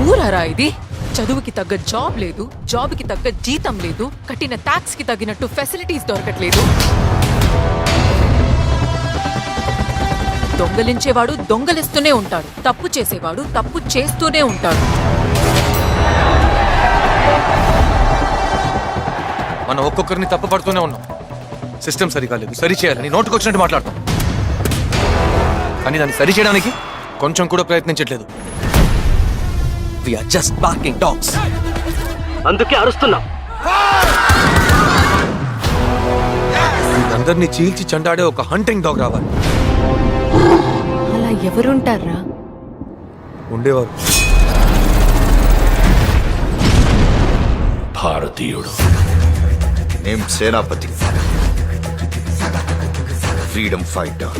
ఊరారా ఇది? చదువుకి తగ్గ జాబ్ లేదు, జాబ్కి తగ్గ జీతం లేదు, కట్టిన ట్యాక్స్ కి తగినట్టు ఫెసిలిటీస్ దొరకట్లేదు. దొంగలించేవాడు దొంగలిస్తూనే ఉంటాడు, తప్పు చేసేవాడు తప్పు చేస్తూనే ఉంటాడు. మనం ఒక్కొక్కరిని తప్పు పడుతూనే ఉన్నాం. సిస్టమ్ సరిగా లేదు, సరి చేయాలని నోటుకొచ్చినట్టు మాట్లాడతాం, కానీ దాన్ని సరి చేయడానికి కొంచెం కూడా ప్రయత్నించట్లేదు. We are just barking dogs. అందుకే అరుస్తున్నాం. అందరినీ చీల్చి చండాడే ఒక హంటింగ్ డాగ్ రావాలి. అలా ఎవరుంటారా? ఉండేవారు. భారతీయుడు, నేమ్ సేనాపతి, ఫ్రీడమ్ ఫైటర్.